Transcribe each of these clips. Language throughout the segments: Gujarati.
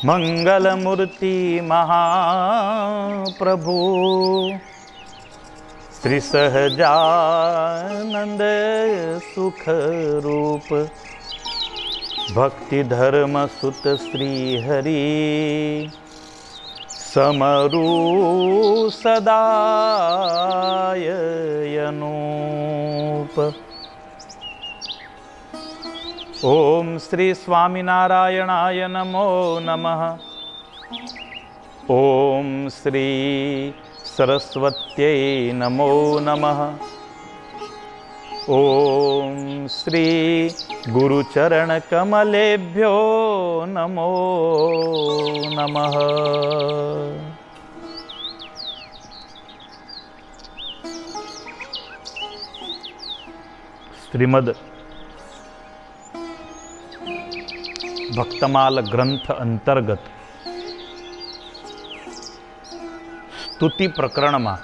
मंगलमूर्ति महाप्रभु श्री सहजानंद सुख रूप भक्ति धर्म सुत श्री हरि समरू सदाय अनूप। ओम श्री स्वामीनारायणाय नमो नमः। ओम श्री सरस्वत्यै नमो नमः। ओम श्री गुरुचरण कमलेभ्यो नमो नमः। श्रीमद् भक्तमाल ग्रंथ अंतर्गत स्तुति प्रकरण में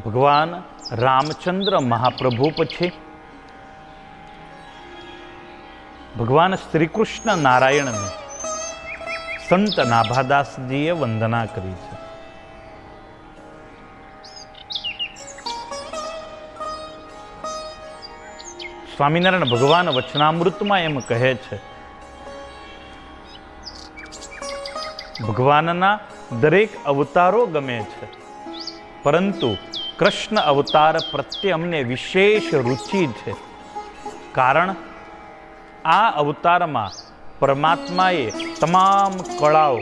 भगवान रामचंद्र महाप्रभु पछी भगवान श्रीकृष्ण नारायण ने संत नाभादास जीए वंदना करी है। स्वामीनारायण भगवान वचनामृत में एम कहे छे, भगवानना दरेक अवतारो गमे छे, परंतु कृष्ण अवतार प्रत्ये अमने विशेष रुचि है। कारण आ अवतार में परमात्माए तमाम कलाओ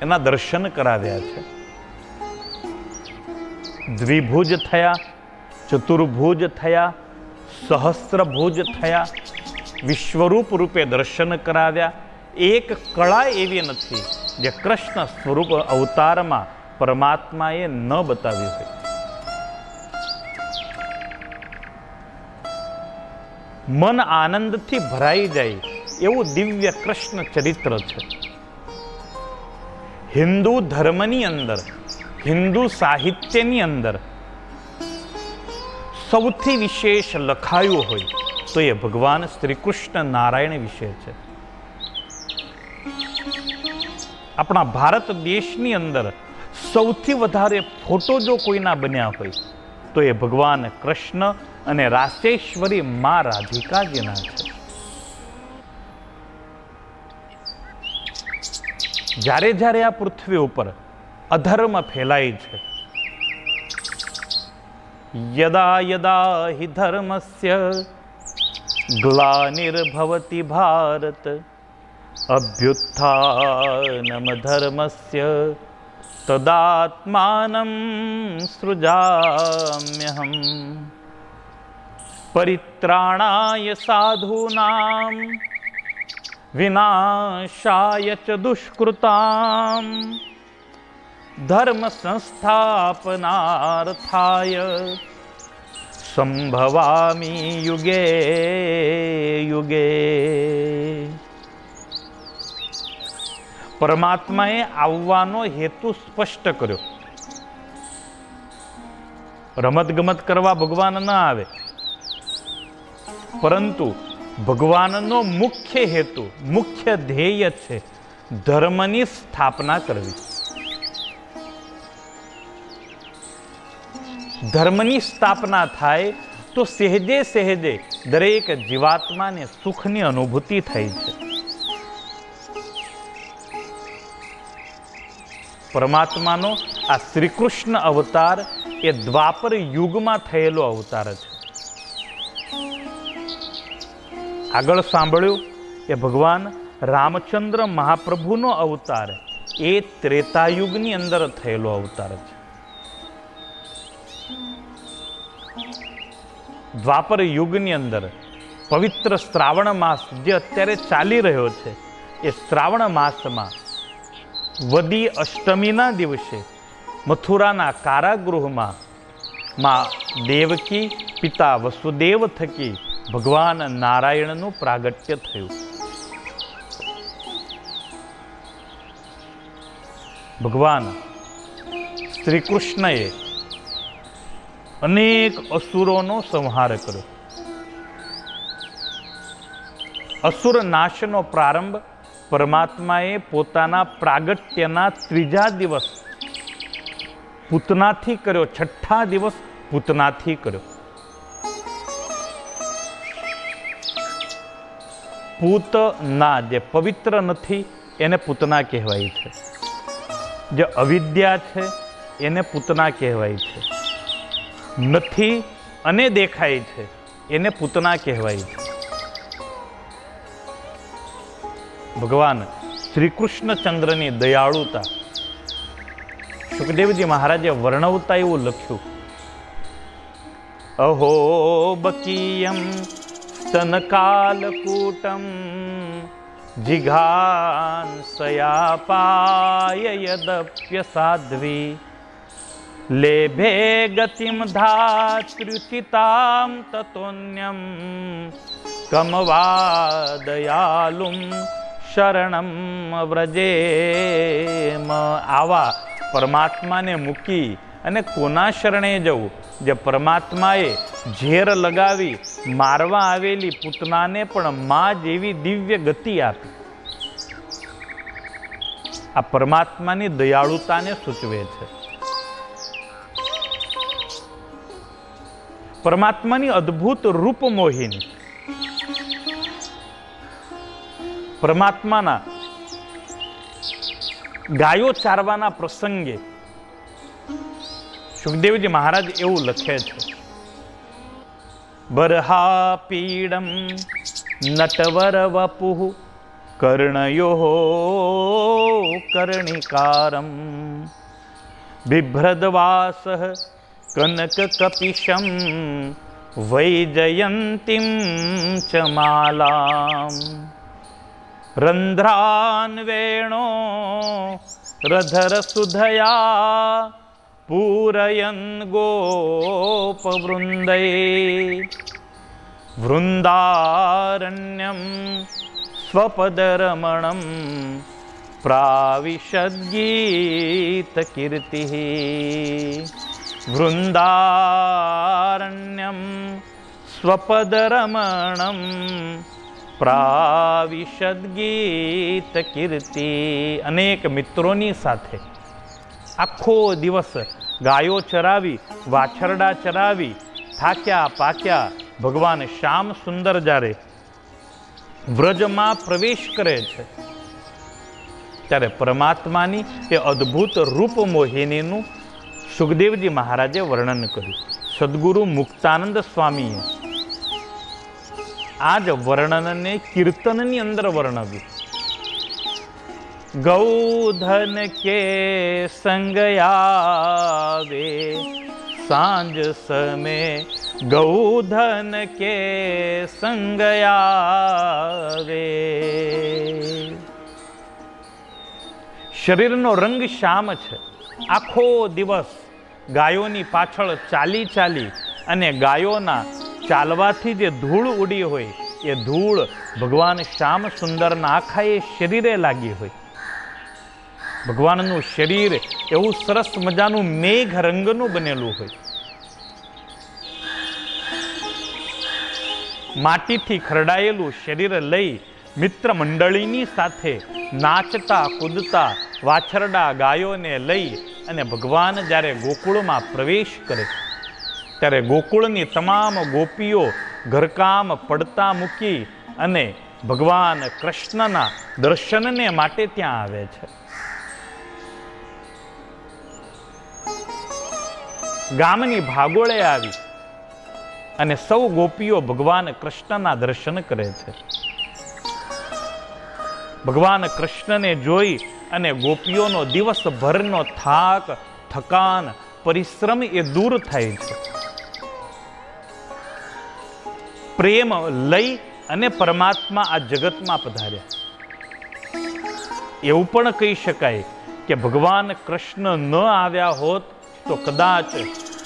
एना दर्शन कराव्या छे। द्विभुज थया, चतुर्भुज थया, सहस्त्रभुज थया, विश्वरूप रूपे दर्शन कराव्या। एक कला एवी नथी जे कृष्ण स्वरूप अवतार में परमात्माए न बतावी होय। मन आनंद थी भराई जाए एवं दिव्य कृष्ण चरित्र छे। हिंदू धर्मनी अंदर, हिंदू साहित्यनी अंदर सौथी विशेष लखायु होय तो ये भगवान श्रीकृष्ण नारायण विषय है। अपना भारत देशनी अंदर सौथी वधारे फोटो जो कोईना बन्या होय तो ये भगवान कृष्ण अने रासेश्वरी मां राधिका जीना छे। जारे जारे आ पृथ्वी उपर अधर्म फैलाय छे, यदा यदा हि धर्मस्य ग्लानिर्भवति भारत अभ्युत्थानम धर्मस्य तदात्मानं सृजाम्यहम्। परित्राणाय साधूनां विनाशाय च दुष्कृतां धर्म संस्थापनार्थाय संभवामि युगे युगे। परमात्माए आवવાનો हेतु स्पष्ट कर्यो। रमत गमत करवा भगवान न आवे, परंतु भगवाननो मुख्य हेतु, मुख्य ध्येय छे धर्मनी स्थापना करवी। धर्मनी स्थापना थाय तो सहजे सहजे दरेक जीवात्मा ने सुखनी अनुभूति थाय छे। परमात्मानो आ श्रीकृष्ण अवतार ए द्वापर युग में थयेलो अवतार है। आगळ सांभळ्युं ए भगवान रामचंद्र महाप्रभुनो अवतार ए त्रेतायुगनी अंदर थयेलो अवतार है। द्वापर युगनी अंदर पवित्र श्रावण मास जे अत्यारे चाली रह्यो छे ए श्रावण मास में वदी अष्टमीना दिवसे मथुराना कारागृहमां मां देवकी पिता वसुदेव थकी भगवान नारायणનું प्रागट्य थयुं। भगवान श्रीकृष्णए અનેક અસુરોનો સંહાર કર્યો. અસુર નાશનો પ્રારંભ પરમાત્માએ પોતાના પ્રાગટ્યના 3જા દિવસ પૂતનાથી કર્યો. 6ઠ્ઠા દિવસ પૂતનાથી કર્યો. પૂતના જે પવિત્ર નથી એને પૂતના કહેવાય છે. જે અવિદ્યા છે એને પૂતના કહેવાય છે. નથી અને દેખાય છે એને પૂતના કહેવાય છે. ભગવાન શ્રી કૃષ્ણચંદ્રની દયાળુતા સુખદેવજી મહારાજે વર્ણવતા એવું લખ્યું. અહો બકીયમ સ્તનકાલકૂટમ જિઘાંસયાપાય યદપ્ય સાધ્વી લેભે ગતિમ ધાતૃચિતામ તતોન્યમ કમવાદયાલુમ શરણમ વ્રજેમ. આવા પરમાત્માને મૂકી અને કોના શરણે જવું? જે પરમાત્માએ ઝેર લગાવી મારવા આવેલી પૂતનાને પણ માં જેવી દિવ્ય ગતિ આપી. આ પરમાત્માની દયાળુતાને સૂચવે છે. પરમાત્માની અદ્ભુત રૂપ મોહિની. પરમાત્માના ગાયો ચારવાના પ્રસંગે સુખદેવજી મહારાજ એવું લખે છે. બરહા પીડમ નટવર વપુઃ કર્ણયો કર્ણિકારમ બિભ્રદવાસ કનક કપિશમ વૈજયંતીમ ચ માલામ રંધ્રાન્વેણો રધર સુધયા પૂરયન ગોપવૃંદૈ વૃંદારણ્યમ સ્વપદરમણમ પ્રાવિશદ્ગીતકીર્તિઃ વૃંદારણ્યમ સ્વપદરમણમ પ્રાવિશદ્ગીતકીર્તિ. અનેક મિત્રોની સાથે આખો દિવસ ગાયો ચરાવી, વાછરડા ચરાવી, થાક્યા પાક્યા ભગવાન શ્યામ સુંદર જ્યારે વ્રજમાં પ્રવેશ કરે છે ત્યારે પરમાત્માની એ અદ્ભુત રૂપ મોહિનીનું સુખદેવજી મહારાજે વર્ણન કર્યું. સદગુરુ મુક્તાનંદ સ્વામીએ આ જ વર્ણનને કીર્તનની અંદર વર્ણવ્યું. ગૌધન કે સંગયાવે સાંજ સમે ગૌધન કે સંગયાવે. શરીરનો રંગ શ્યામ છે. આખો દિવસ ગાયોની પાછળ ચાલી ચાલી અને ગાયોના ચાલવાથી જે ધૂળ ઉડી હોય એ ધૂળ ભગવાન શ્યામ સુંદરના આખા એ શરીરે લાગી હોય. ભગવાનનું શરીર એવું સરસ મજાનું મેઘ રંગનું બનેલું હોય. માટીથી ખરડાયેલું શરીર લઈ મિત્ર મંડળીની સાથે નાચતા કૂદતા વાછરડા ગાયોને લઈ અને ભગવાન જ્યારે ગોકુળમાં પ્રવેશ કરે ત્યારે ગોકુળની તમામ ગોપીઓ ઘરકામ પડતા મૂકી અને ભગવાન કૃષ્ણના દર્શનને માટે ત્યાં આવે છે. ગામની ભાગોળે આવી અને સૌ ગોપીઓ ભગવાન કૃષ્ણના દર્શન કરે છે. ભગવાન કૃષ્ણને જોઈ અને ગોપીઓનો દિવસભરનો થાક, થકાન, પરિશ્રમ એ દૂર થાય છે. પ્રેમ લઈ અને પરમાત્મા આ જગતમાં પધાર્યા. એવું પણ કહી શકાય કે ભગવાન કૃષ્ણ ન આવ્યા હોત તો કદાચ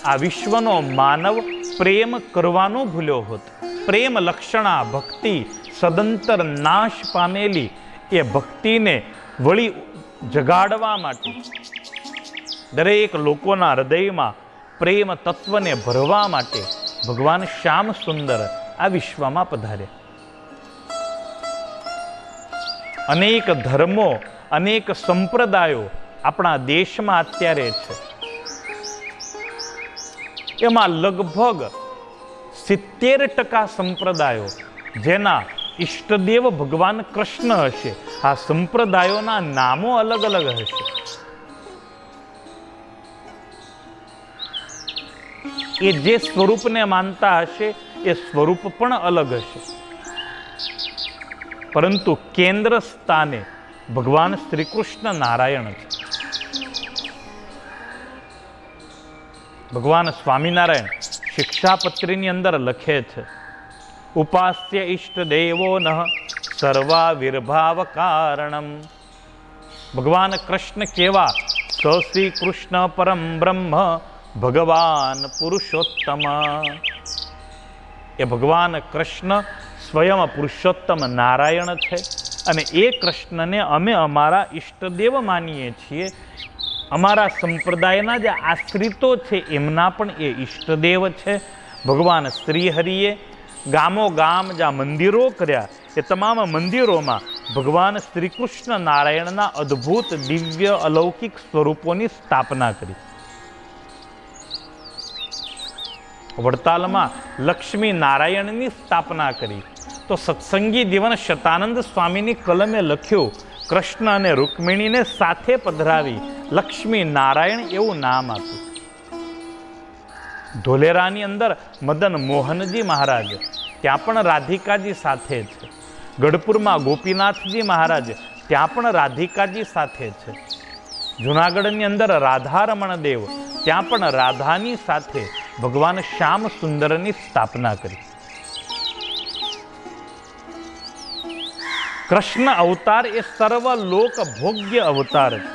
આ વિશ્વનો માનવ પ્રેમ કરવાનો ભૂલ્યો હોત. પ્રેમ લક્ષણા ભક્તિ સદંતર નાશ પામેલી એ ભક્તિને વળી જગાડવા માટે દરેક લોકોના હૃદયમાં પ્રેમ તત્વને ભરવા માટે ભગવાન શ્યામ સુંદર આ વિશ્વમાં પધાર્યા. અનેક ધર્મો, અનેક સંપ્રદાયો આપણા દેશમાં અત્યારે છે. એમાં લગભગ 70% સંપ્રદાયો જેના ઈષ્ટદેવ ભગવાન કૃષ્ણ હશે. આ સંપ્રદાયોના નામો અલગ અલગ હશે. એ જે સ્વરૂપને માનતા હશે એ સ્વરૂપ પણ અલગ હશે, પરંતુ કેન્દ્ર સ્થાને ભગવાન શ્રી કૃષ્ણ નારાયણ છે. ભગવાન સ્વામિનારાયણ શિક્ષાપત્રીની અંદર લખે છે, ઉપાસ્ય ઈષ્ટદેવો નઃ સર્વાવિર્ભાવ કારણમ. ભગવાન કૃષ્ણ કેવા? શ્રી કૃષ્ણ પરમ બ્રહ્મ ભગવાન પુરુષોત્તમ. એ ભગવાન કૃષ્ણ સ્વયં પુરુષોત્તમ નારાયણ છે અને એ કૃષ્ણને અમે અમારા ઈષ્ટદેવ માનીએ છીએ. અમારા સંપ્રદાયના જે આશ્રિતો છે એમના પણ એ ઈષ્ટદેવ છે. ભગવાન શ્રીહરિએ ગામો ગામ જ્યાં મંદિરો કર્યા એ તમામ મંદિરોમાં ભગવાન શ્રી કૃષ્ણ નારાયણના અદ્ભુત દિવ્ય અલૌકિક સ્વરૂપોની સ્થાપના કરી. વડતાલમાં લક્ષ્મી નારાયણની સ્થાપના કરી તો સત્સંગી દીવન શતાનંદ સ્વામીની કલમે લખ્યું, કૃષ્ણ અને રૂકમિણીને સાથે પધરાવી લક્ષ્મી નારાયણ એવું નામ આપ્યું. ધોલેરાની અંદર મદન મોહનજી મહારાજ, ત્યાં પણ રાધિકાજી સાથે છે. ગઢપુરમાં ગોપીનાથજી મહારાજ, ત્યાં પણ રાધિકાજી સાથે છે. જુનાગઢની અંદર રાધારમણ દેવ, ત્યાં પણ રાધાની સાથે ભગવાન શ્યામ સુંદરની સ્થાપના કરી. કૃષ્ણ અવતાર એ સર્વલોક ભોગ્ય અવતાર છે.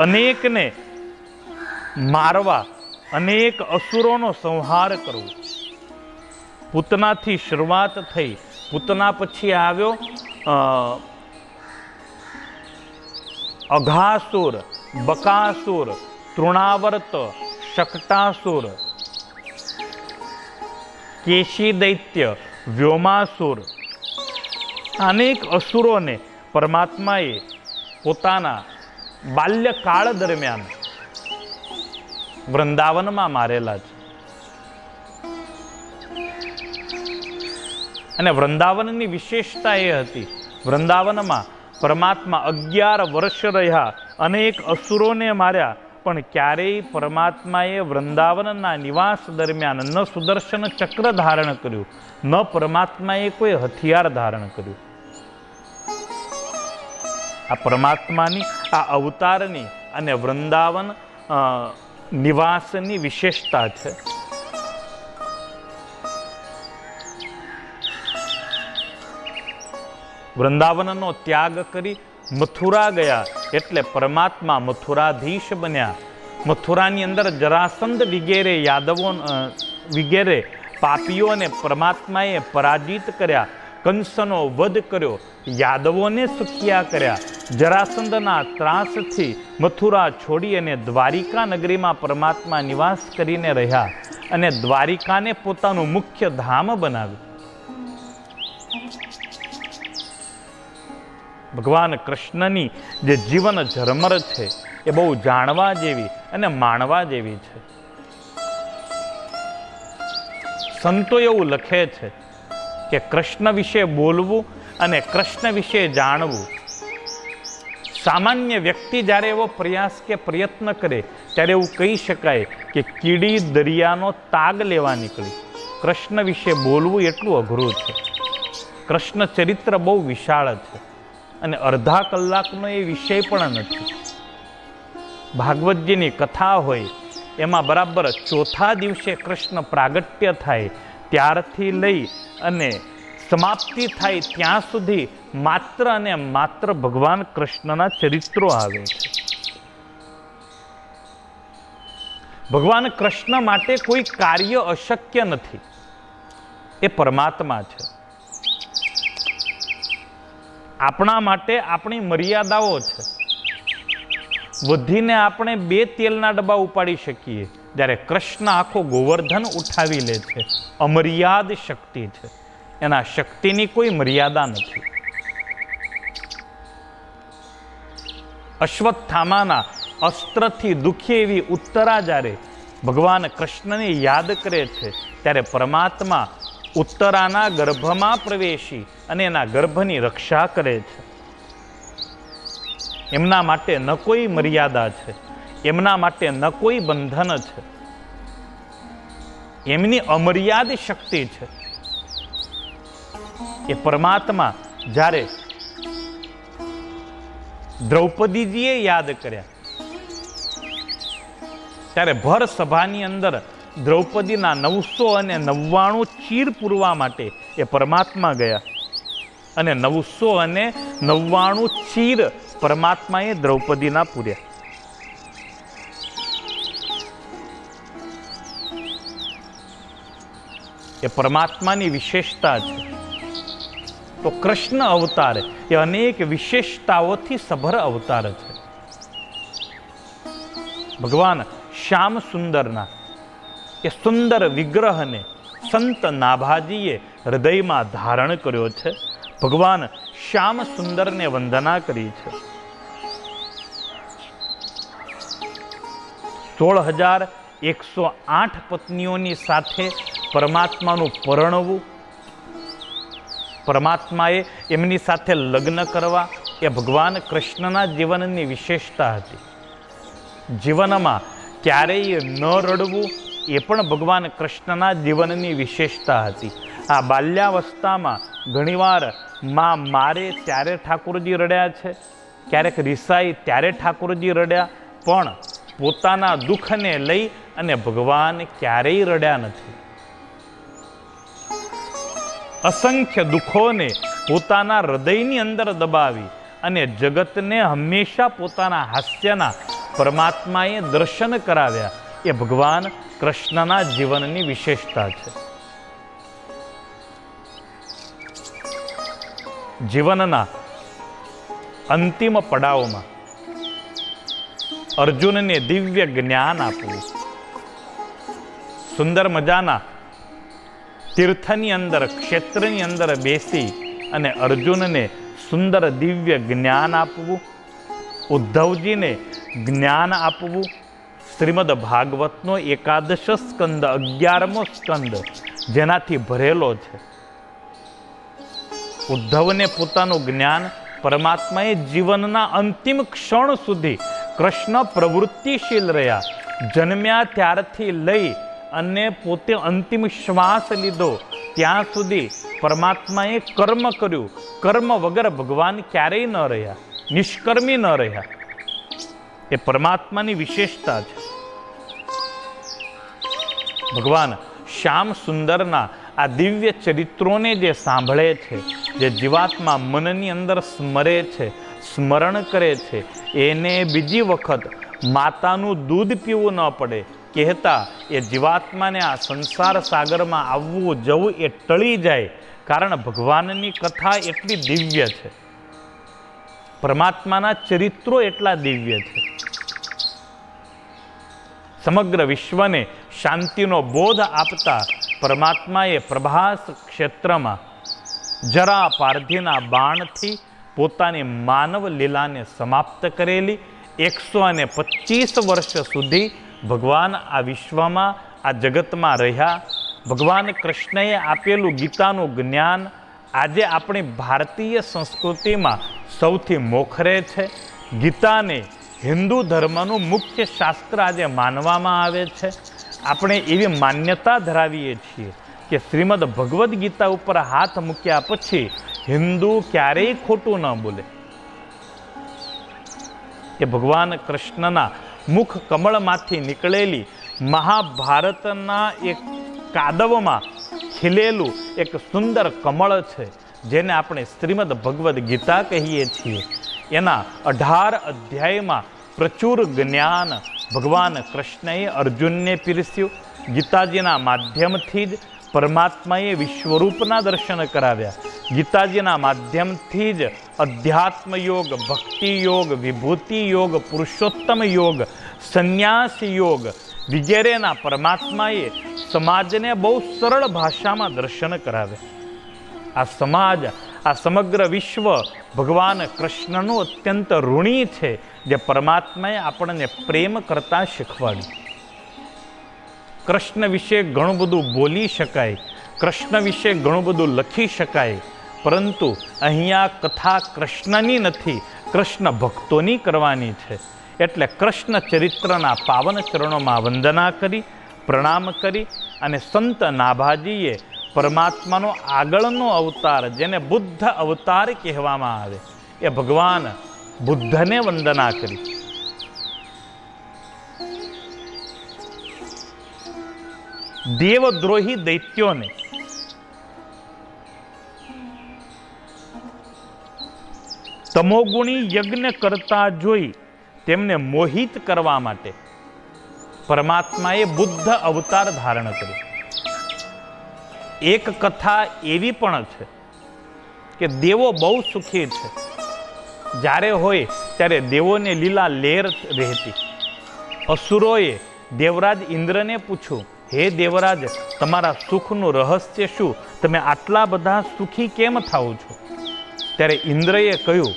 અનેકને મારવા, અનેક અસુરોનો સંહાર કરવો. પૂતનાથી શરૂઆત થઈ. પૂતના પછી આવ્યો અઘાસુર, બકાસુર, તૃણાવર્ત, શકટાસુર, કેશી દૈત્ય, વ્યોમાસુર. અનેક અસુરોને પરમાત્માએ પોતાના બાલ્યકાળ દરમિયાન વૃંદાવનમાં મારેલા છે. અને વૃંદાવનની વિશેષતા એ હતી, વૃંદાવનમાં પરમાત્મા 11 વર્ષ રહ્યા, અનેક અસુરોને માર્યા, પણ ક્યારેય પરમાત્માએ વૃંદાવનના નિવાસ દરમિયાન ન સુદર્શન ચક્ર ધારણ કર્યું, ન પરમાત્માએ કોઈ હથિયાર ધારણ કર્યું. આ પરમાત્માની, આ અવતારની અને વૃંદાવન નિવાસની વિશેષતા છે. વૃંદાવનનો ત્યાગ કરી મથુરા ગયા એટલે પરમાત્મા મથુરાધીશ બન્યા. મથુરાની અંદર જરાસંધ વિગેરે યાદવો વિગેરે પાપીઓને પરમાત્માએ પરાજિત કર્યા. કંસનો વધ કર્યો, યાદવોને સુખિયા કર્યા. જરાસંધના ત્રાસથી મથુરા છોડી અને દ્વારિકા નગરીમાં પરમાત્મા નિવાસ કરીને રહ્યા અને દ્વારિકાને પોતાનું મુખ્ય ધામ બનાવ્યું. ભગવાન કૃષ્ણની જે જીવન ઝરમર છે એ બહુ જાણવા જેવી અને માણવા જેવી છે. સંતો એવું લખે છે કે કૃષ્ણ વિશે બોલવું અને કૃષ્ણ વિશે જાણવું. સામાન્ય વ્યક્તિ જ્યારે એવો પ્રયાસ કે પ્રયત્ન કરે ત્યારે એવું કહી શકાય કે કીડી દરિયાનો તાગ લેવા નીકળી. કૃષ્ણ વિશે બોલવું એટલું અઘરું છે. કૃષ્ણ ચરિત્ર બહુ વિશાળ છે અને અડધા કલાકનો એ વિષય પણ નથી. ભાગવતજીની કથા હોય એમાં બરાબર ચોથા દિવસે કૃષ્ણ પ્રાગટ્ય થાય ત્યારથી લઈ અને સમાપ્તિ થાય ત્યાં સુધી માત્ર અને માત્ર ભગવાન કૃષ્ણના ચરિત્રો આવે છે. ભગવાન કૃષ્ણ માટે કોઈ કાર્ય અશક્ય નથી. એ પરમાત્મા છે. આપણા માટે આપણી મર્યાદાઓ છે. વધીને આપણે 2 તેલના ડબ્બા ઉપાડી શકીએ, જ્યારે કૃષ્ણ આખો ગોવર્ધન ઉઠાવી લે છે. અમર્યાદ શક્તિ છે, એના શક્તિની કોઈ મર્યાદા નથી. અશ્વત્થામાના અસ્ત્રથી દુખી એવી ઉત્તરા જ્યારે ભગવાન કૃષ્ણને યાદ કરે છે, ત્યારે પરમાત્મા ઉત્તરાના ગર્ભમાં પ્રવેશી અને એના ગર્ભની રક્ષા કરે છે. એમના માટે ન કોઈ મર્યાદા છે, એમના માટે ન કોઈ બંધન છે, એમની અમર્યાદ શક્તિ છે. એ પરમાત્મા જ્યારે દ્રૌપદીજીએ યાદ કર્યા, ત્યારે ભર સભાની અંદર દ્રૌપદીના 999 ચીર પૂરવા માટે એ પરમાત્મા ગયા અને 999 ચીર પરમાત્માએ દ્રૌપદીના પૂર્યા. એ પરમાત્માની વિશેષતા છે. તો કૃષ્ણ અવતાર એ અનેક વિશેષતાઓથી સભર અવતાર છે. ભગવાન શ્યામ સુંદરના એ સુંદર વિગ્રહને સંત નાભાજીએ હૃદયમાં ધારણ કર્યો છે. ભગવાન શ્યામ સુંદરને વંદના કરી છે. 16,108 પત્નીઓની સાથે પરમાત્માનું પરણવું, પરમાત્માએ એમની સાથે લગ્ન કરવા એ ભગવાન કૃષ્ણના જીવનની વિશેષતા હતી. જીવનમાં ક્યારેય ન રડવું એ પણ ભગવાન કૃષ્ણના જીવનની વિશેષતા હતી. આ બાલ્યાવસ્થામાં ઘણીવાર માં મારે ત્યારે ઠાકોરજી રડ્યા છે, ક્યારેક રિસાઈ ત્યારે ઠાકોરજી રડ્યા, પણ પોતાના દુઃખને લઈ અને ભગવાન ક્યારેય રડ્યા નથી. અસંખ્ય દુઃખોને પોતાના હૃદયની અંદર દબાવી અને જગતને હંમેશા પોતાના હાસ્યના પરમાત્માએ દર્શન કરાવ્યા એ ભગવાન કૃષ્ણના જીવનની વિશેષતા છે. જીવનના અંતિમ પડાવમાં અર્જુનને દિવ્ય જ્ઞાન આપવું, સુંદર મજાના તીર્થની અંદર, ક્ષેત્રની અંદર બેસી અને અર્જુનને સુંદર દિવ્ય જ્ઞાન આપવું, ઉદ્ધવજીને જ્ઞાન આપવું. શ્રીમદ ભાગવતનો 11 સ્કંદ, 11મો સ્કંદ જેનાથી ભરેલો છે. ઉદ્ધવને પોતાનું જ્ઞાન પરમાત્માએ જીવનના અંતિમ ક્ષણ સુધી કૃષ્ણ પ્રવૃત્તિશીલ રહ્યા. જન્મ્યા ત્યારથી લઈ અને પોતે અંતિમ શ્વાસ લીધો ત્યાં સુધી પરમાત્માએ કર્મ કર્યું. કર્મ વગર ભગવાન ક્યારેય ન રહ્યા, નિષ્કર્મી ન રહ્યા. એ પરમાત્માની વિશેષતા છે. ભગવાન શ્યામ સુંદરના આ દિવ્ય ચરિત્રોને જે સાંભળે છે, જે જીવાત્મા મનની અંદર સ્મરે છે, સ્મરણ કરે છે, એને બીજી વખત માતાનું દૂધ પીવું ન પડે. કહેતા એ જીવાત્માને આ સંસાર સાગરમાં આવવું જવું એ ટળી જાય, કારણ ભગવાનની કથા એટલી દિવ્ય છે, પરમાત્માના ચરિત્રો એટલા દિવ્ય છે. સમગ્ર વિશ્વને શાંતિનો બોધ આપતા પરમાત્માએ પ્રભાસ ક્ષેત્રમાં જરા પારધીના બાણથી પોતાની માનવ લીલાને સમાપ્ત કરેલી. 125 વર્ષ સુધી ભગવાન આ વિશ્વમાં, આ જગતમાં રહ્યા. ભગવાન કૃષ્ણએ આપેલું ગીતાનું જ્ઞાન આજે આપણી ભારતીય સંસ્કૃતિમાં સૌથી મોખરે છે. ગીતાને હિન્દુ ધર્મનું મુખ્ય શાસ્ત્ર આજે માનવામાં આવે છે. આપણે એવી માન્યતા ધરાવીએ છીએ કે શ્રીમદ ભગવદ્ ગીતા ઉપર હાથ મૂક્યા પછી હિન્દુ ક્યારેય ખોટું ન બોલે. એ ભગવાન કૃષ્ણના મુખ કમળમાંથી નીકળેલી મહાભારતના એક કાદવમાં ખીલેલું એક સુંદર કમળ છે, જેને આપણે શ્રીમદ ભગવદ્ ગીતા કહીએ છીએ. એના 18 અધ્યાયમાં પ્રચુર જ્ઞાન ભગવાન કૃષ્ણએ અર્જુનને પીરસ્યું. ગીતાજીના માધ્યમથી જ પરમાત્માએ વિશ્વરૂપના દર્શન કરાવ્યા. ગીતાજીના માધ્યમથી જ અધ્યાત્મ યોગ, ભક્તિ યોગ, વિભૂતિ યોગ, પુરુષોત્તમ યોગ, સંન્યાસ યોગ વગેરેના પરમાત્માએ સમાજને બહુ સરળ ભાષામાં દર્શન કરાવે. આ સમાજ, આ સમગ્ર વિશ્વ ભગવાન કૃષ્ણનું અત્યંત ઋણી છે, જે પરમાત્માએ આપણને પ્રેમ કરતા શીખવાડ્યું. કૃષ્ણ વિશે ઘણું બધું બોલી શકાય, કૃષ્ણ વિશે ઘણું બધું લખી શકાય, પરંતુ અહીંયા કથા કૃષ્ણની નથી, કૃષ્ણ ભક્તોની કરવાની છે. એટલે કૃષ્ણ ચરિત્રના પાવન ચરણોમાં વંદના કરી, પ્રણામ કરી અને સંત નાભાજીએ પરમાત્માનો આગળનો અવતાર, જેને બુદ્ધ અવતાર કહેવામાં આવે, એ ભગવાન બુદ્ધને વંદના કરી. દેવદ્રોહી દૈત્યોને તમોગુણી યજ્ઞ કરતા જોઈ તેમને મોહિત કરવા માટે પરમાત્માએ બુદ્ધ અવતાર ધારણ કર્યો. એક કથા એવી પણ છે કે દેવો બહુ સુખી છે. જ્યારે હોય ત્યારે દેવોને લીલા લેર રહેતી. અસુરોએ દેવરાજ ઇન્દ્રને પૂછ્યું, હે દેવરાજ, તમારા સુખનું રહસ્ય શું? તમે આટલા બધા સુખી કેમ થાઓ છો? ત્યારે ઇન્દ્રએ કહ્યું,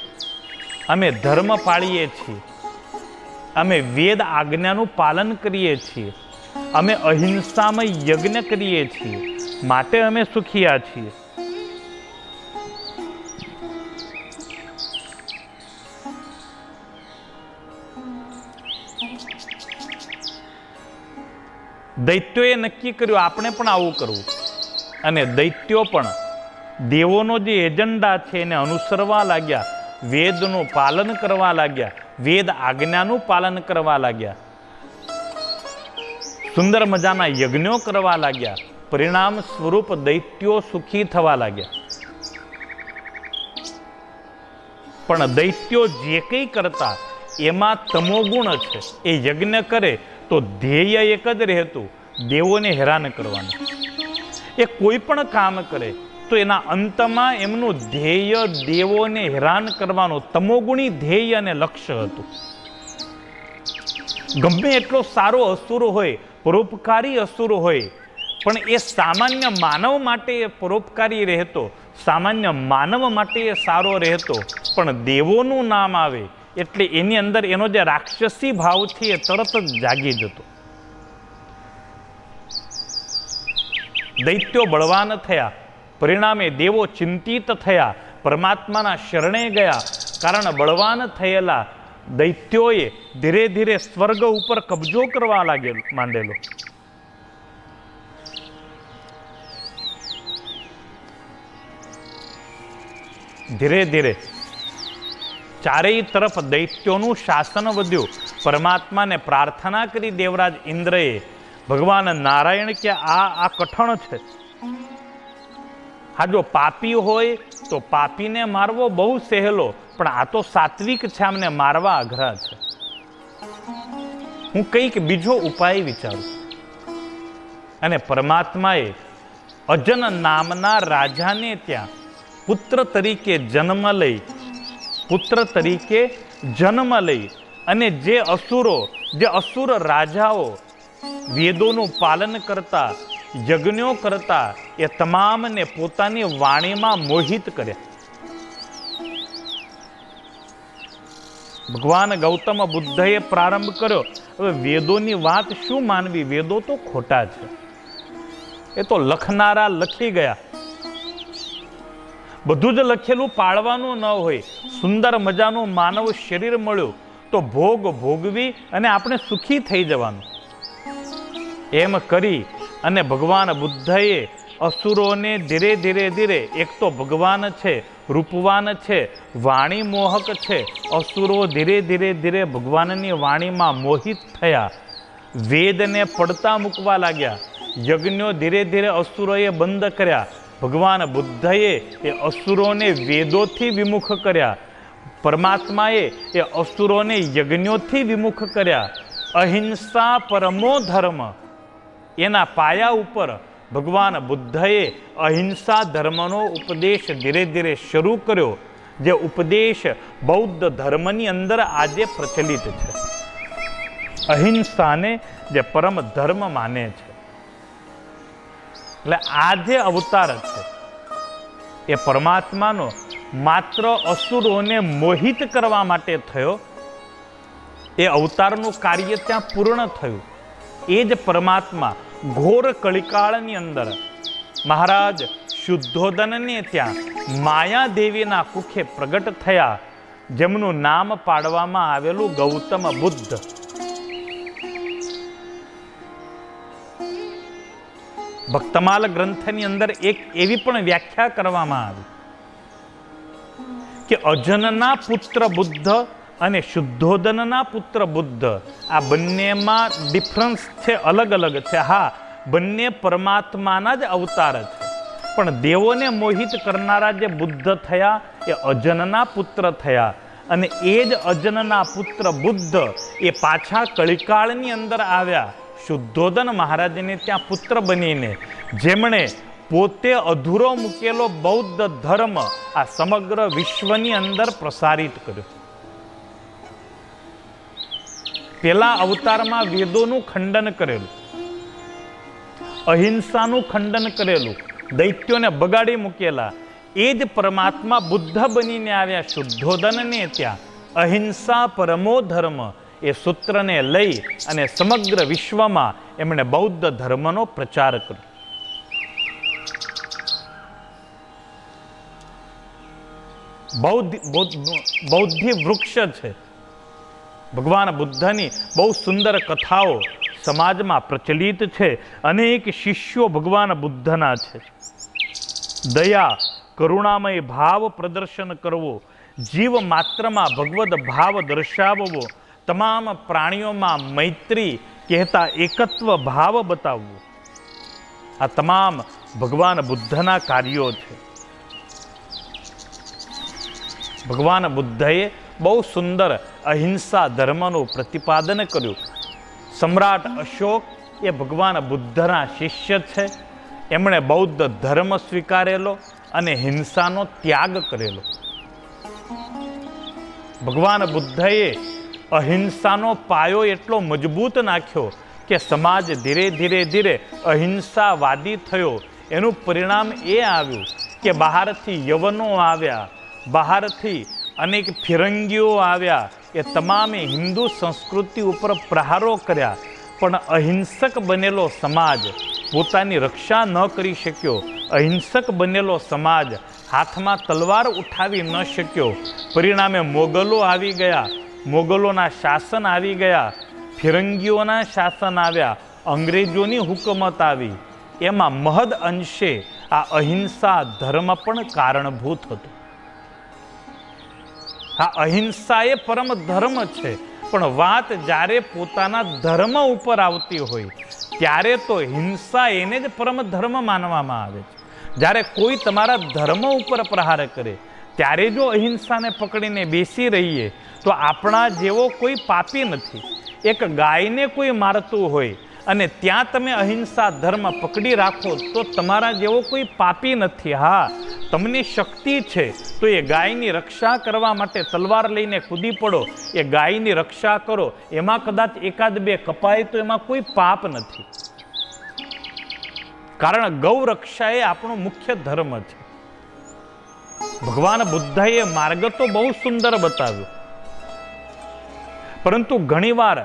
અમે ધર્મ પાળીએ છીએ, અમે વેદ આજ્ઞાનું પાલન કરીએ છીએ, અમે અહિંસામય યજ્ઞ કરીએ છીએ, માટે અમે સુખિયા છીએ. દૈત્યોએ નક્કી કર્યું આપણે પણ આવું કરવું, અને દૈત્યો પણ દેવોનો જે એજન્ડા છે એને અનુસરવા લાગ્યા, વેદનું પાલન કરવા લાગ્યા, વેદ આજ્ઞાનું પાલન કરવા લાગ્યા, સુંદર મજાના યજ્ઞો કરવા લાગ્યા. પરિણામ સ્વરૂપ દૈત્યો સુખી થવા લાગ્યા. પણ દૈત્યો જે કંઈ કરતા એમાં તમોગુણ છે. એ યજ્ઞ કરે તો ધ્યેય એક જ રહેતું, દેવોને હેરાન કરવાનું. એ કોઈ પણ કામ કરે તો એના અંતમાં એમનું ધ્યેય દેવોને હેરાન કરવાનું, તમોગુણી ધ્યેય અને લક્ષ્ય હતું. ગમે એટલો સારો અસુર હોય, પરોપકારી અસુર હોય, પણ એ સામાન્ય માનવ માટે પરોપકારી રહેતો, સામાન્ય માનવ માટે એ સારો રહેતો, પણ દેવોનું નામ આવે એટલે એની અંદર એનો જે રાક્ષસી ભાવ છે એ તરત જ જાગી જતો. દૈત્યો બળવાન થયા, પરિણામે દેવો ચિંતિત થયા, પરમાત્માના શરણે ગયા. કારણ બળવાન થયેલા દૈત્યોએ ધીરે ધીરે સ્વર્ગ ઉપર કબજો કરવા માંડેલો. ધીરે ધીરે ચારેય તરફ દૈત્યોનું શાસન વધ્યું. પરમાત્માને પ્રાર્થના કરી દેવરાજ ઇન્દ્રએ, ભગવાન નારાયણ કે આ કઠણ છે. હા, જો પાપી હોય તો પાપીને મારવો બહુ સહેલો, પણ આ તો સાત્વિક છે, આમને મારવા અઘરા છે. હું કંઈક બીજો ઉપાય વિચારું. અને પરમાત્માએ અજન નામના રાજાને ત્યાં પુત્ર તરીકે જન્મ લઈ અને જે અસુર રાજાઓ વેદોનું પાલન કરતા, યજ્ઞો કરતા, એ તમામને પોતાની વાણીમાં મોહિત કર્યા. ભગવાન ગૌતમ બુદ્ધએ પ્રારંભ કર્યો. હવે વેદોની વાત શું માનવી? વેદો તો ખોટા છે, એ તો લખનારા લખી ગયા. બધું જ લખેલું પાળવાનું ન હોય. સુંદર મજાનું માનવ શરીર મળ્યું તો ભોગવી અને આપણે સુખી થઈ જવાનું. એમ કરી અને ભગવાન બુદ્ધએ અસુરોને ધીરે ધીરે એક તો ભગવાન છે, રૂપવાન છે, વાણી મોહક છે. અસુરો ધીરે ધીરે ભગવાનની વાણીમાં મોહિત થયા, વેદને પડતા મૂકવા લાગ્યા. યજ્ઞો ધીરે ધીરે અસુરોએ બંધ કર્યા. ભગવાન બુદ્ધએ એ અસુરોને વેદોથી વિમુખ કર્યા. પરમાત્માએ એ અસુરોને યજ્ઞોથી વિમુખ કર્યા. અહિંસા પરમો ધર્મ, એના પાયા ઉપર ભગવાન બુદ્ધએ અહિંસા ધર્મનો ઉપદેશ ધીરે ધીરે શરૂ કર્યો, જે ઉપદેશ બૌદ્ધ ધર્મની અંદર આજે પ્રચલિત છે. અહિંસાને જે પરમ ધર્મ માને છે. એટલે આ જે અવતાર છે એ પરમાત્માનો માત્ર અસુરોને મોહિત કરવા માટે થયો. એ અવતારનું કાર્ય ત્યાં પૂર્ણ થયું. એ જ પરમાત્મા ઘોર કળિકાળની અંદર મહારાજ શુદ્ધોદનને ત્યાં માયાદેવીના કુખે પ્રગટ થયા, જેમનું નામ પાડવામાં આવેલું ગૌતમ બુદ્ધ. ભક્તમાલ ગ્રંથની અંદર એક એવી પણ વ્યાખ્યા કરવામાં આવી કે અજનના પુત્ર બુદ્ધ અને શુદ્ધોદનના પુત્ર બુદ્ધ, આ બંનેમાં ડિફરન્સ છે, અલગ અલગ છે. હા, બંને પરમાત્માના જ અવતાર છે, પણ દેવોને મોહિત કરનારા જે બુદ્ધ થયા એ અજનના પુત્ર થયા. અને એ જ અજનના પુત્ર બુદ્ધ એ પાછા કળિકાળની અંદર આવ્યા શુદ્ધોદન મહારાજને ત્યાં પુત્ર બનીને, જેમણે પોતે અધૂરો મૂકેલો બૌદ્ધ ધર્મ આ સમગ્ર વિશ્વની અંદર પ્રસારિત કર્યો. પેલા અવતારમાં વેદોનું ખંડન કરેલું, અહિંસાનું ખંડન કરેલું, દૈત્યોને બગાડી મૂકેલા. એ જ પરમાત્મા બુદ્ધ બનીને આવ્યા શુદ્ધોદનને ત્યાં. અહિંસા પરમો ધર્મ એ સૂત્રને લઈ અને સમગ્ર વિશ્વમાં એમણે બૌદ્ધ ધર્મનો પ્રચાર કર્યો. બૌદ્ધિ વૃક્ષ છે. ભગવાન બુદ્ધની બહુ સુંદર કથાઓ સમાજમાં પ્રચલિત છે. અનેક શિષ્યો ભગવાન બુદ્ધના છે. દયા, કરુણામય ભાવ પ્રદર્શન કરવો, જીવ માત્રમાં ભગવદ ભાવ દર્શાવવો, તમામ પ્રાણીઓમાં મૈત્રી કહેતા એકત્વ ભાવ બતાવવો, આ તમામ ભગવાન બુદ્ધના કાર્યો છે. ભગવાન બુદ્ધએ બહુ સુંદર અહિંસા ધર્મનું પ્રતિપાદન કર્યું. સમ્રાટ અશોક એ ભગવાન બુદ્ધના શિષ્ય છે. એમણે બૌદ્ધ ધર્મ સ્વીકારેલો અને હિંસાનો ત્યાગ કરેલો. ભગવાન બુદ્ધએ અહિંસાનો પાયો એટલો મજબૂત નાખ્યો કે સમાજ ધીરે ધીરે ધીરે અહિંસાવાદી થયો. એનું પરિણામ એ આવ્યું કે બહારથી યવનો આવ્યા, બહારથી અનેક ફિરંગીઓ આવ્યા. એ તમામે હિન્દુ સંસ્કૃતિ ઉપર પ્રહારો કર્યા, પણ અહિંસક બનેલો સમાજ પોતાની રક્ષા ન કરી શક્યો. અહિંસક બનેલો સમાજ હાથમાં તલવાર ઉઠાવી ન શક્યો. પરિણામે મોગલો આવી ગયા, મોગલોના શાસન આવી ગયા, ફિરંગીઓના શાસન આવ્યા, અંગ્રેજોની હુકુમત આવી. એમાં મહદ અંશે આ અહિંસા ધર્મ પણ કારણભૂત હતો. આ અહિંસા એ પરમ ધર્મ છે, પણ વાત જ્યારે પોતાના ધર્મ ઉપર આવતી હોય ત્યારે તો હિંસા એને જ પરમ ધર્મ માનવામાં આવે છે. જ્યારે કોઈ તમારા ધર્મ ઉપર પ્રહાર કરે ત્યારે જો અહિંસાને પકડીને બેસી રહીએ તો આપણા જેવો કોઈ પાપી નથી. એક ગાયને કોઈ મારતું હોય અને ત્યાં તમે અહિંસા ધર્મ પકડી રાખો તો તમારા જેવો કોઈ પાપી નથી. હા, તમને શક્તિ છે તો એ ગાયની રક્ષા કરવા માટે તલવાર લઈને કૂદી પડો, એ ગાયની રક્ષા કરો. એમાં કદાચ એકાદ બે કપાય તો એમાં કોઈ પાપ નથી, કારણ ગૌ રક્ષા એ આપણો મુખ્ય ધર્મ છે. ભગવાન બુદ્ધએ માર્ગ તો બહુ સુંદર બતાવ્યો, પરંતુ ઘણીવાર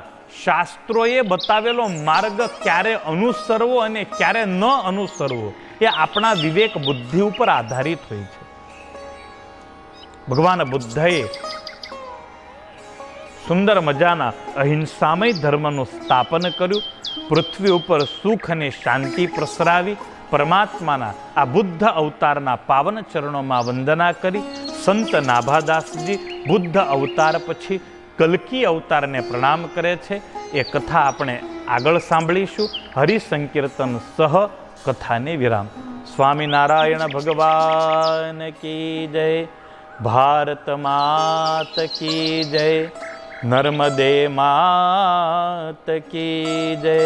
શાસ્ત્રોએ બતાવેલો માર્ગ ક્યારે અનુસરવો અને ક્યારે ન અનુસરવો એ આપણા વિવેક બુદ્ધિ ઉપર આધારિત હોય છે. ભગવાન બુદ્ધએ સુંદર મજાના અહિંસામય ધર્મનું સ્થાપન કર્યું. પૃથ્વી ઉપર સુખ અને શાંતિ પ્રસરાવી. પરમાત્માના આ બુદ્ધ અવતારના પાવન ચરણોમાં વંદના કરી. સંત નાભાદાસજી બુદ્ધ અવતાર પછી કલ્કી અવતારને પ્રણામ કરે છે. એ કથા આપણે આગળ સાંભળીશું. હરિસંકીર્તન સહ કથાને વિરામ. સ્વામિનારાયણ ભગવાન કી જય. ભારત માત કી જય. નર્મદે માત કી જય.